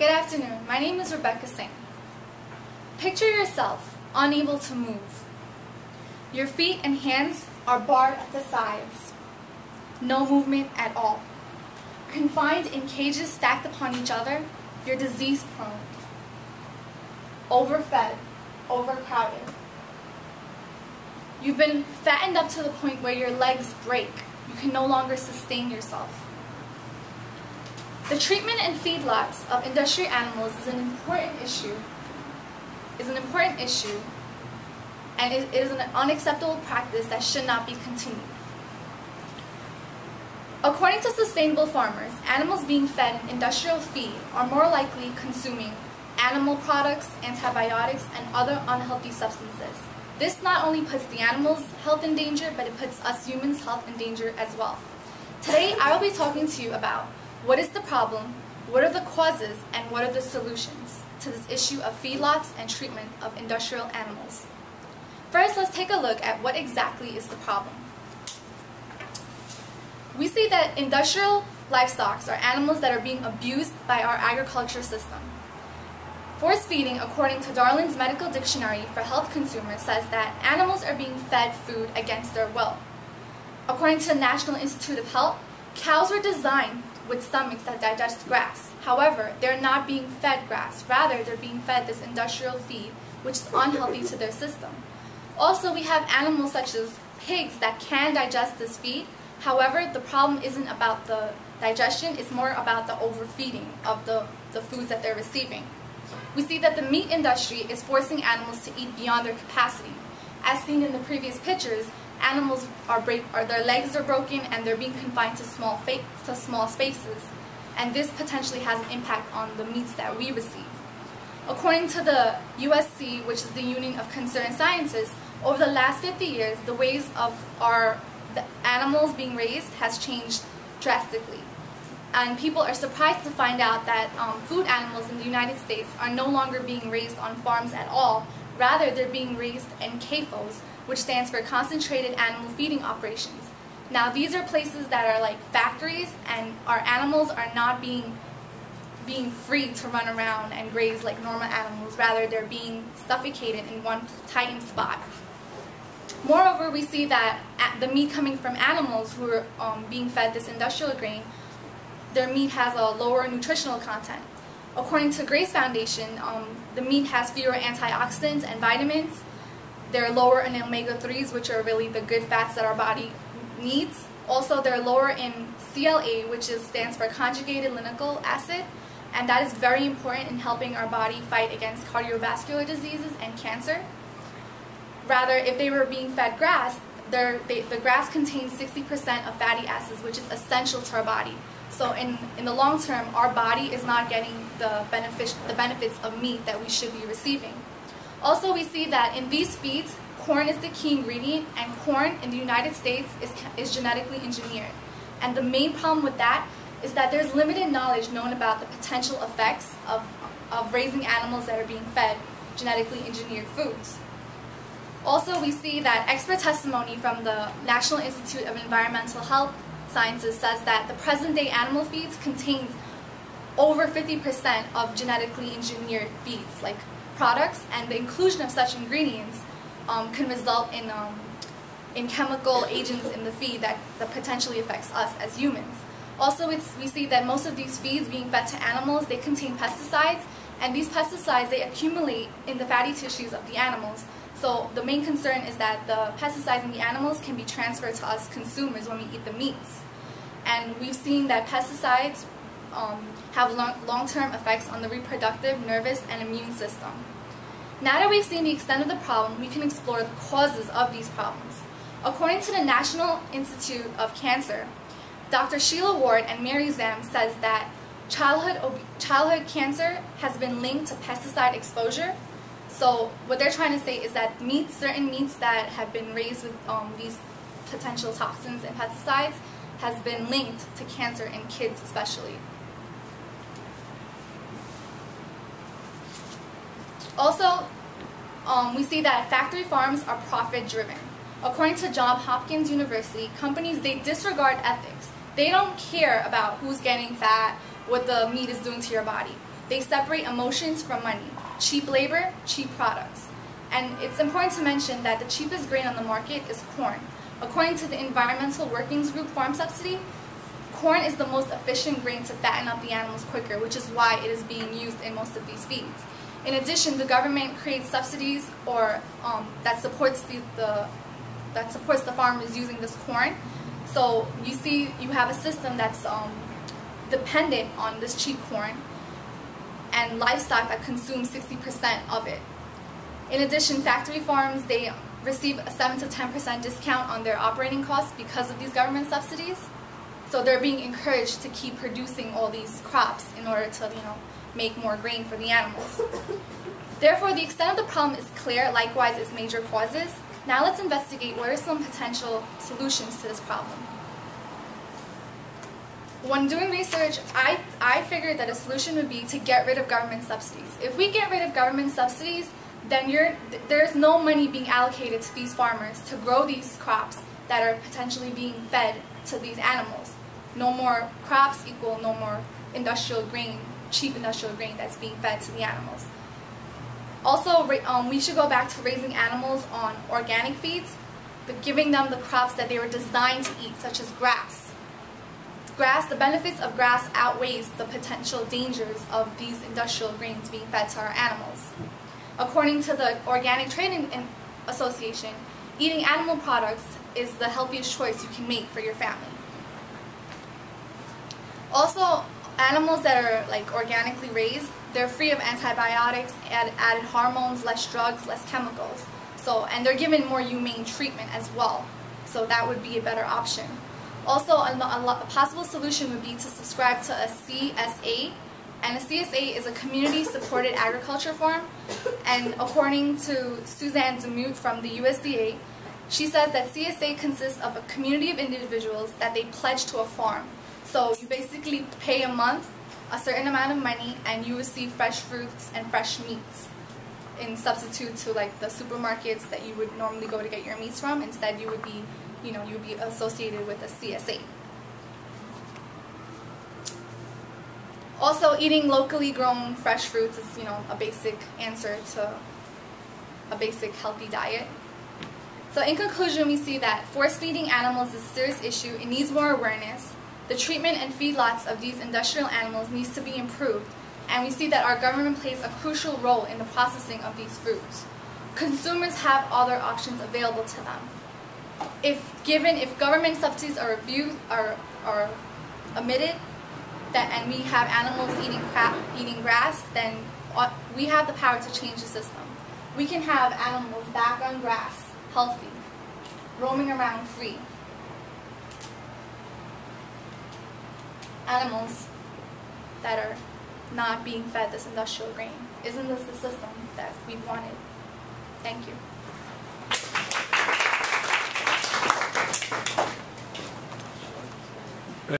Good afternoon. My name is Rebecca Singh. Picture yourself unable to move. Your feet and hands are barred at the sides. No movement at all. Confined in cages stacked upon each other, you're disease prone. Overfed, overcrowded. You've been fattened up to the point where your legs break. You can no longer sustain yourself. The treatment and feedlots of industrial animals is an important issue. And it is an unacceptable practice that should not be continued. According to sustainable farmers, animals being fed industrial feed are more likely consuming animal products, antibiotics, and other unhealthy substances. This not only puts the animals' health in danger, but it puts us humans' health in danger as well. Today, I will be talking to you about what is the problem, what are the causes, and what are the solutions to this issue of feedlots and treatment of industrial animals. First, let's take a look at what exactly is the problem. We see that industrial livestock are animals that are being abused by our agriculture system. Force feeding, according to Darwin's Medical Dictionary for Health Consumers, says that animals are being fed food against their will. According to the National Institute of Health, cows were designed with stomachs that digest grass. However, they're not being fed grass. Rather, they're being fed this industrial feed, which is unhealthy to their system. Also, we have animals such as pigs that can digest this feed. However, the problem isn't about the digestion, it's more about the overfeeding of the foods that they're receiving. We see that the meat industry is forcing animals to eat beyond their capacity. As seen in the previous pictures, animals their legs are broken and they're being confined to small spaces. And this potentially has an impact on the meats that we receive. According to the USC, which is the Union of Concerned Scientists, over the last 50 years, the ways of the animals being raised has changed drastically. And people are surprised to find out that food animals in the United States are no longer being raised on farms at all. Rather, they're being raised in CAFOs, which stands for Concentrated Animal Feeding Operations. Now, these are places that are like factories, and our animals are not being free to run around and graze like normal animals. Rather, they're being suffocated in one tightened spot. Moreover, we see that the meat coming from animals who are being fed this industrial grain, their meat has a lower nutritional content. According to Grace Foundation, the meat has fewer antioxidants and vitamins. They're lower in omega-3s, which are really the good fats that our body needs. Also, they're lower in CLA, which stands for conjugated linoleic acid, and that is very important in helping our body fight against cardiovascular diseases and cancer. Rather, if they were being fed grass, the grass contains 60% of fatty acids, which is essential to our body. So in the long term, our body is not getting the benefits of meat that we should be receiving. Also, we see that in these feeds, corn is the key ingredient, and corn in the United States is genetically engineered. And the main problem with that is that there's limited knowledge known about the potential effects of raising animals that are being fed genetically engineered foods. Also, we see that expert testimony from the National Institute of Environmental Health Sciences says that the present-day animal feeds contains over 50% of genetically engineered feeds, like products, and the inclusion of such ingredients can result in chemical agents in the feed that potentially affects us as humans. Also, we see that most of these feeds being fed to animals, they contain pesticides, and these pesticides, they accumulate in the fatty tissues of the animals. So the main concern is that the pesticides in the animals can be transferred to us consumers when we eat the meats. And we've seen that pesticides have long-term effects on the reproductive, nervous, and immune system. Now that we've seen the extent of the problem, we can explore the causes of these problems. According to the National Institute of Cancer, Dr. Sheila Ward and Mary Zam says that childhood cancer has been linked to pesticide exposure. So what they're trying to say is that certain meats that have been raised with these potential toxins and pesticides has been linked to cancer in kids especially. Also, we see that factory farms are profit-driven. According to Johns Hopkins University, companies, they disregard ethics. They don't care about who's getting fat, what the meat is doing to your body. They separate emotions from money. Cheap labor, cheap products. And it's important to mention that the cheapest grain on the market is corn. According to the Environmental Workings Group Farm Subsidy, corn is the most efficient grain to fatten up the animals quicker, which is why it is being used in most of these feeds. In addition, the government creates subsidies or that supports the farmers using this corn. So you see, you have a system that's dependent on this cheap corn, and livestock that consume 60% of it. In addition, factory farms, they receive a 7 to 10% discount on their operating costs because of these government subsidies. So they're being encouraged to keep producing all these crops in order to, make more grain for the animals. Therefore, the extent of the problem is clear, likewise its major causes. Now let's investigate what are some potential solutions to this problem. When doing research, I figured that a solution would be to get rid of government subsidies. If we get rid of government subsidies, then there's no money being allocated to these farmers to grow these crops that are potentially being fed to these animals. No more crops equal no more industrial grain, cheap industrial grain that's being fed to the animals. Also, we should go back to raising animals on organic feeds, but giving them the crops that they were designed to eat, such as grass. The benefits of grass outweighs the potential dangers of these industrial grains being fed to our animals. According to the Organic Trading Association, eating animal products is the healthiest choice you can make for your family. Also, animals that are organically raised, they're free of antibiotics, added hormones, less drugs, less chemicals. And they're given more humane treatment as well. So that would be a better option. Also, a possible solution would be to subscribe to a CSA. And a CSA is a community-supported agriculture farm. And according to Suzanne Demuth from the USDA, she says that CSA consists of a community of individuals that they pledge to a farm. So you basically pay a month a certain amount of money and you receive fresh fruits and fresh meats in substitute to the supermarkets that you would normally go to get your meats from. Instead, you would be associated with a CSA. Also, eating locally grown fresh fruits is, a basic answer to a basic healthy diet. So in conclusion, we see that force-feeding animals is a serious issue. It needs more awareness. The treatment and feedlots of these industrial animals needs to be improved. And we see that our government plays a crucial role in the processing of these foods. Consumers have other options available to them. If government subsidies are omitted, and we have animals eating grass, then we have the power to change the system. We can have animals back on grass, healthy, roaming around free. Animals that are not being fed this industrial grain. Isn't this the system that we've wanted? Thank you.